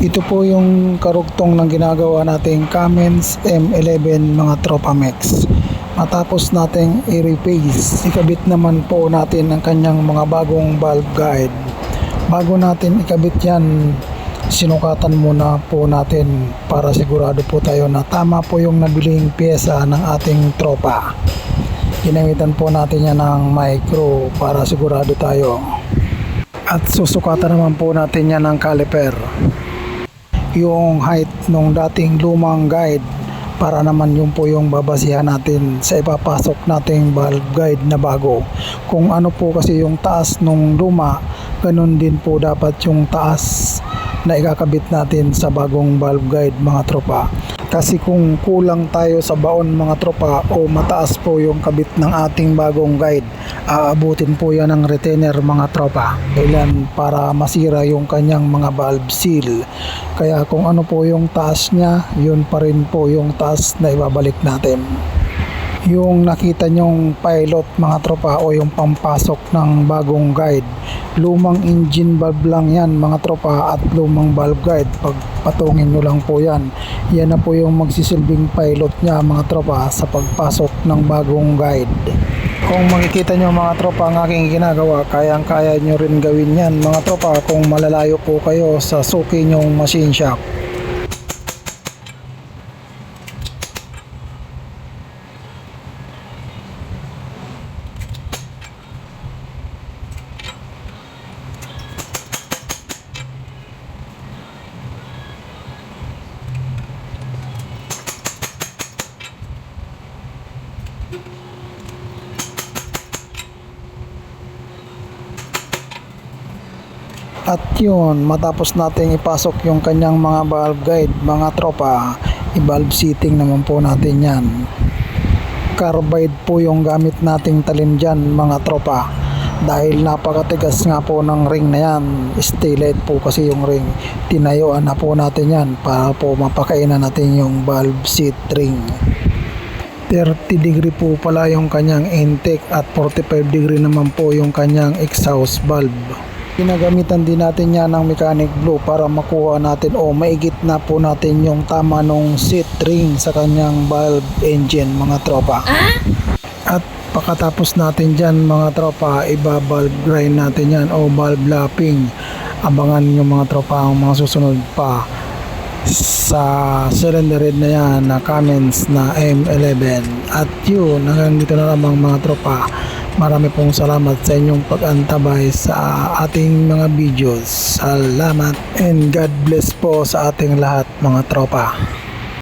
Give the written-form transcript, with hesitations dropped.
Ito po yung karugtong ng ginagawa nating Cummins M11 mga Tropa Mex. Matapos nating i-replace, ikabit naman po natin ang kanyang mga bagong valve guide. Bago natin ikabit yan, sinukatan muna po natin para sigurado po tayo na tama po yung nabiling pyesa ng ating tropa. Ginamitan po natin yan ng micro para sigurado tayo. At susukatan naman po natin yan ng caliper, yung height nung dating lumang guide, para naman yun po yung babasihan natin sa ipapasok nating valve guide na bago. Kung ano po kasi yung taas nung luma, ganun din po dapat yung taas na ikakabit natin sa bagong valve guide mga tropa. Kasi kung kulang tayo sa baon mga tropa o mataas po yung kabit ng ating bagong guide, aabutin po yan ng retainer mga tropa. Kailan para masira yung kanyang mga valve seal. Kaya kung ano po yung taas niya, yun pa rin po yung taas na ibabalik natin. Yung nakita nyong pilot mga tropa o yung pampasok ng bagong guide, lumang engine valve lang yan mga tropa at lumang valve guide. Pag patungin nyo lang po yan, yan na po yung magsisilbing pilot nya mga tropa sa pagpasok ng bagong guide. Kung makikita nyo mga tropa ang aking ginagawa, kayang kaya nyo rin gawin yan mga tropa kung malalayo po kayo sa suki nyong machine shop. At yun, matapos nating ipasok yung kanyang mga valve guide mga tropa, i-valve seating naman po natin yan. Carbide po yung gamit nating talim dyan mga tropa, dahil napakatigas nga po ng ring na yan. Stainless po kasi yung ring. Tinayuan na po natin yan para po mapakainan natin yung valve seat ring. 30 degree po pala yung kanyang intake at 45 degree naman po yung kanyang exhaust valve. Ginagamitan din natin yan ng mechanic blue para makuha natin o maigit na po natin yung tama nung seat ring sa kanyang valve engine mga tropa. At pagkatapos natin dyan mga tropa, iba-valve grind natin yan o valve lapping. Abangan nyo mga tropa ang mga susunod pa sa cylinder head na yan na Cummins na M11. At yun, hanggang dito na lamang mga tropa. Marami pong salamat sa inyong pag-antabay sa ating mga videos. Salamat and God bless po sa ating lahat mga tropa.